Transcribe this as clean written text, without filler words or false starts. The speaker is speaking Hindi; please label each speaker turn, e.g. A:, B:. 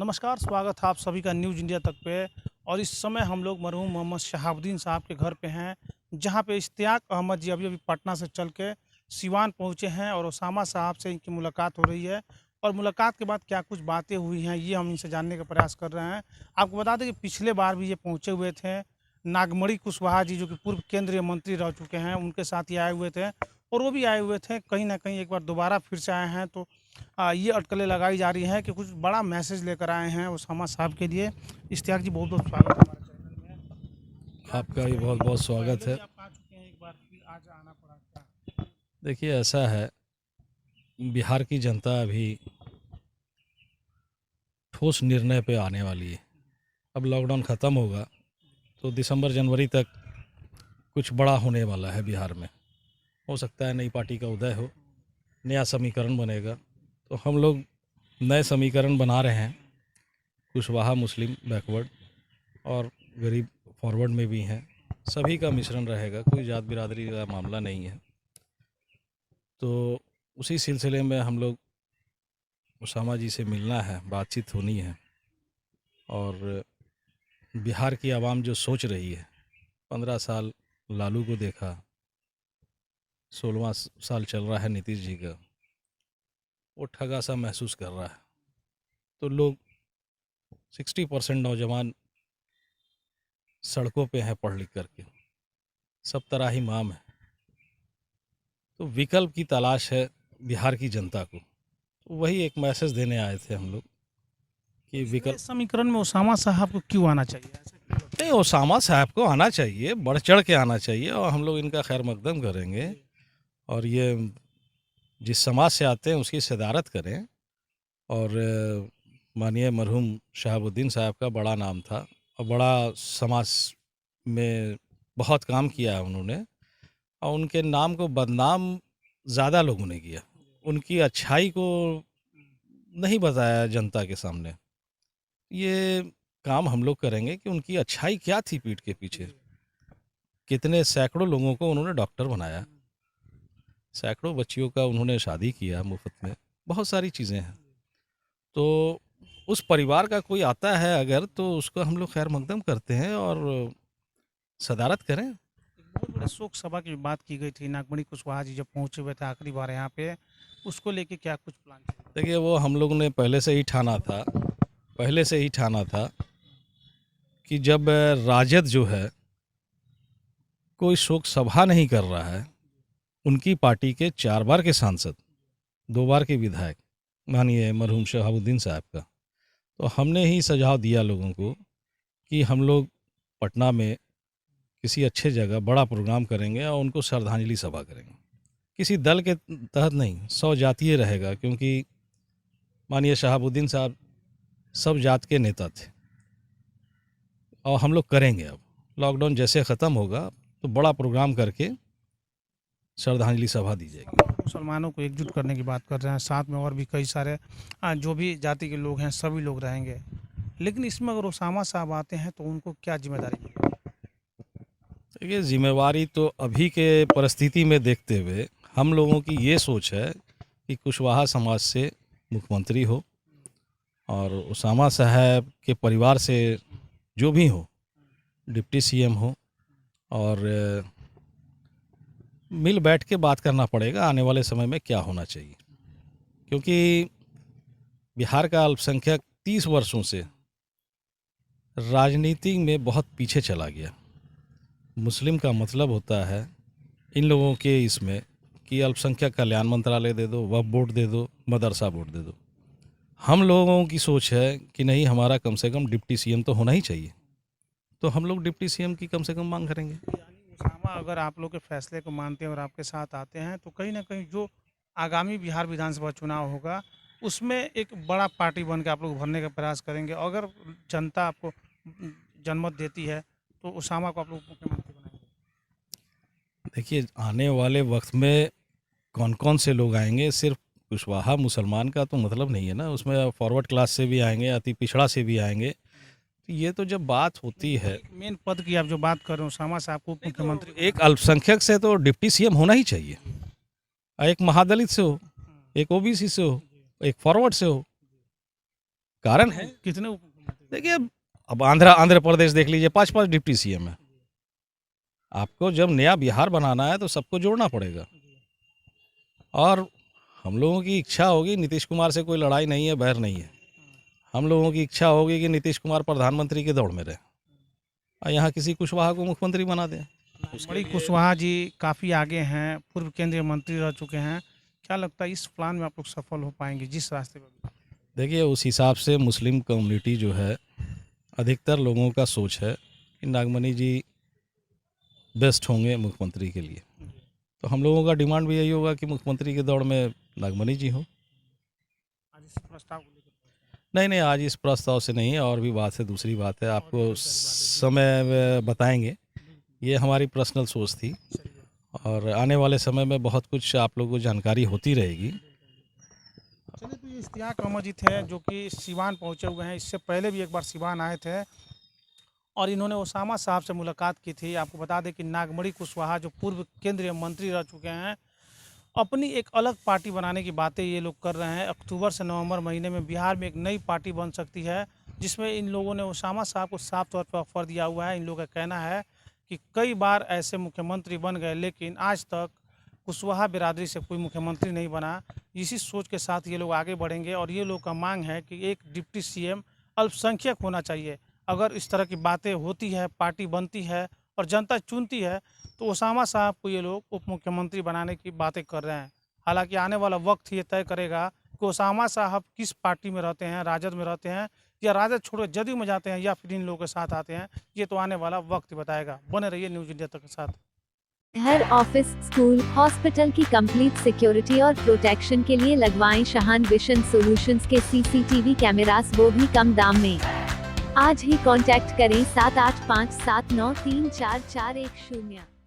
A: नमस्कार, स्वागत है आप सभी का न्यूज़ इंडिया तक पे। और इस समय हम लोग मरहूम मोहम्मद शहाबुद्दीन साहब के घर पे हैं, जहां पे इश्तियाक अहमद जी अभी-अभी पटना से चल के सिवान पहुंचे हैं और ओसामा साहब से इनकी मुलाकात हो रही है। और मुलाकात के बाद क्या कुछ बातें हुई हैं, ये हम इनसे जानने का प्रयास कर रहे हैं। आपको बता दें कि पिछले बार भी ये पहुँचे हुए थे। नागमणि कुशवाहा जी, जो कि पूर्व केंद्रीय मंत्री रह चुके हैं, उनके साथ ये आए हुए थे और वो भी आए हुए थे। कहीं न कहीं एक बार दोबारा फिर से आए हैं, तो ये अटकलें लगाई जा रही हैं कि कुछ बड़ा मैसेज लेकर आए हैं ओसामा साहब के लिए। इश्तियाक जी, बहुत-बहुत स्वागत है हमारे चैनल में। क्या
B: आपका
A: कुछ
B: भी बहुत
A: कहेंगे?
B: बहुत स्वागत
A: पहले
B: है।
A: भी आप आ चुके हैं एक बार, फिर आज आना पड़ा क्या?
B: देखिए, ऐसा है, बिहार की जनता अभी ठोस निर्णय पे आने वाली है। अब लॉकडाउन ख़त्म होगा तो दिसंबर जनवरी तक कुछ बड़ा होने वाला है बिहार में। हो सकता है नई पार्टी का उदय हो, नया समीकरण बनेगा। तो हम लोग नए समीकरण बना रहे हैं। कुशवाहा मुस्लिम बैकवर्ड और गरीब फॉरवर्ड में भी हैं। सभी का मिश्रण रहेगा, कोई जात बिरादरी का मामला नहीं है। तो उसी सिलसिले में हम लोग ओसामा जी से मिलना है, बातचीत होनी है। और बिहार की आवाम जो सोच रही है, 15 साल लालू को देखा, 16वां साल चल रहा है नीतीश जी का, वो ठगा सा महसूस कर रहा है। तो लोग 60% नौजवान सड़कों पे हैं पढ़ लिख करके, सब तरह ही माम है। तो विकल्प की तलाश है बिहार की जनता को। तो वही एक मैसेज देने आए थे हम लोग कि
A: इस नए
B: विकल्प
A: समीकरण में ओसामा साहब को क्यों आना चाहिए? ऐसा क्यों लगता
B: नहीं, ओसामा साहब को आना चाहिए, बढ़ चढ़ के आना चाहिए और हम लोग इनका खैर मकदम करेंगे।
A: है?
B: और ये जिस समाज से आते हैं उसकी सदारत करें। और माननीय मरहूम शहाबुद्दीन साहब का बड़ा नाम था और बड़ा समाज में बहुत काम किया है उन्होंने। और उनके नाम को बदनाम ज़्यादा लोगों ने किया, उनकी अच्छाई को नहीं बताया जनता के सामने। ये काम हम लोग करेंगे कि उनकी अच्छाई क्या थी पीठ के पीछे। कितने सैकड़ों लोगों को उन्होंने डॉक्टर बनाया, सैकड़ों बच्चियों का उन्होंने शादी किया मुफ्त में, बहुत सारी चीज़ें हैं। तो उस परिवार का कोई आता है अगर, तो उसको हम लोग खैर मकदम करते हैं और सदारत करें।
A: एक बहुत बड़े शोक सभा की बात की गई थी, नागमणि कुशवाहा जी जब पहुंचे हुए थे आखिरी बार यहाँ पे, उसको लेके क्या कुछ प्लान चल रहा
B: देखिए, वो हम लोग ने पहले से ही ठाना था कि जब राजद जो है कोई शोक सभा नहीं कर रहा है, उनकी पार्टी के 4 बार के सांसद, 2 बार के विधायक माननीय मरहूम शहाबुद्दीन साहब का, तो हमने ही सुझाव दिया लोगों को कि हम लोग पटना में किसी अच्छे जगह बड़ा प्रोग्राम करेंगे और उनको श्रद्धांजलि सभा करेंगे। किसी दल के तहत नहीं, 100 जातीय रहेगा, क्योंकि माननीय शहाबुद्दीन साहब सब जात के नेता थे। और हम लोग करेंगे, अब लॉकडाउन जैसे ख़त्म होगा तो बड़ा प्रोग्राम करके श्रद्धांजलि सभा दी जाएगी।
A: है? मुसलमानों को एकजुट करने की बात कर रहे हैं, साथ में और भी कई सारे जो भी जाति के लोग हैं सभी लोग रहेंगे। लेकिन इसमें अगर ओसामा साहब आते हैं तो उनको क्या जिम्मेदारी मिलेगी?
B: देखिए, जिम्मेवारी तो अभी के परिस्थिति में देखते हुए हम लोगों की ये सोच है कि कुशवाहा समाज से मुख्यमंत्री हो और ओसामा साहब के परिवार से जो भी हो डिप्टी सीएम हो। और मिल बैठ के बात करना पड़ेगा आने वाले समय में क्या होना चाहिए, क्योंकि बिहार का अल्पसंख्यक 30 वर्षों से राजनीति में बहुत पीछे चला गया। मुस्लिम का मतलब होता है इन लोगों के इसमें कि अल्पसंख्यक कल्याण मंत्रालय दे दो, वक्फ बोर्ड दे दो, मदरसा बोर्ड दे दो। हम लोगों की सोच है कि नहीं, हमारा कम से कम डिप्टी सीएम तो होना ही चाहिए। तो हम लोग डिप्टी सीएम की कम से कम मांग करेंगे।
A: यानी ओसामा अगर आप लोग के फैसले को मानते हैं और आपके साथ आते हैं तो कहीं ना कहीं जो आगामी बिहार विधानसभा चुनाव होगा उसमें एक बड़ा पार्टी बन के आप लोग भरने का प्रयास करेंगे। अगर जनता आपको जनमत देती है तो ओसामा को आप लोग मुख्यमंत्री बनाएंगे।
B: देखिए, आने वाले वक्त में कौन कौन से लोग आएंगे, सिर्फ कुशवाहा मुसलमान का तो मतलब नहीं है ना, उसमें फॉरवर्ड क्लास से भी आएंगे, अति पिछड़ा से भी आएंगे। तो ये तो जब बात होती है,
A: एक मेन पद की आप जो बात कर रहे हो ओसामा साहब को उप
B: नहीं
A: मुख्यमंत्री
B: तो एक अल्पसंख्यक से तो डिप्टी सीएम होना ही चाहिए। एक महादलित से हो, एक ओबीसी से हो, एक फॉरवर्ड से हो। कारण है,
A: कितने उप मुख्यमंत्री?
B: देखिए अब आंध्र प्रदेश देख लीजिए, 5-5 डिप्टी सीएम है। आपको जब नया बिहार बनाना है तो सबको जोड़ना पड़ेगा। और हम लोगों की इच्छा होगी, नीतीश कुमार से कोई लड़ाई नहीं है, बैर नहीं है। हम लोगों की इच्छा होगी कि नीतीश कुमार प्रधानमंत्री की दौड़ में रहे और यहाँ किसी कुशवाहा को मुख्यमंत्री बना दें।
A: बड़ी कुशवाहा जी काफ़ी आगे हैं, पूर्व केंद्रीय मंत्री रह चुके हैं। क्या लगता है इस प्लान में आप लोग सफल हो पाएंगे जिस रास्ते पर?
B: देखिए उस हिसाब से मुस्लिम कम्युनिटी जो है, अधिकतर लोगों का सोच है कि नागमणि जी बेस्ट होंगे मुख्यमंत्री के लिए। तो हम लोगों का डिमांड भी यही होगा कि मुख्यमंत्री की दौड़ में नागमणि जी हो।
A: आज इस प्रस्ताव को लेकर
B: नहीं, आज इस प्रस्ताव से नहीं, और भी बात है, दूसरी बात है, आपको समय में बताएंगे। ये हमारी पर्सनल सोच थी और आने वाले समय में बहुत कुछ आप लोगों को जानकारी होती रहेगी।
A: चलिए, तो ये इश्तियाक अहमद जी थे जो कि सिवान पहुंचे हुए हैं। इससे पहले भी एक बार सिवान आए थे और इन्होंने ओसामा साहब से मुलाकात की थी। आपको बता दें कि नागमणि कुशवाहा जो पूर्व केंद्रीय मंत्री रह चुके हैं, अपनी एक अलग पार्टी बनाने की बातें ये लोग कर रहे हैं। अक्टूबर से नवंबर महीने में बिहार में एक नई पार्टी बन सकती है, जिसमें इन लोगों ने ओसामा साहब को साफ तौर पर ऑफर दिया हुआ है। इन लोगों का कहना है कि कई बार ऐसे मुख्यमंत्री बन गए, लेकिन आज तक कुशवाहा बिरादरी से कोई मुख्यमंत्री नहीं बना। इसी सोच के साथ ये लोग आगे बढ़ेंगे और ये लोग का मांग है कि एक डिप्टी सीएम अल्पसंख्यक होना चाहिए। अगर इस तरह की बातें होती है, पार्टी बनती है और जनता चुनती है, तो ओसामा साहब को ये लोग उप मुख्यमंत्री बनाने की बातें कर रहे हैं। हालांकि आने वाला वक्त ये तय करेगा कि ओसामा साहब किस पार्टी में रहते हैं, राजद में रहते हैं या राजद छोड़ जदयू में जाते हैं या फिर इन लोगों के साथ आते हैं। ये तो आने वाला वक्त ही बताएगा। बने रहिए न्यूज़ इंडिया तक के साथ।
C: हर ऑफिस, स्कूल, हॉस्पिटल की कंप्लीट सिक्योरिटी और प्रोटेक्शन के लिए लगवाएं शाहान विशन सॉल्यूशंस के सीसीटीवी कैमरास, वो भी कम दाम में। आज ही कांटेक्ट करें 7857934410।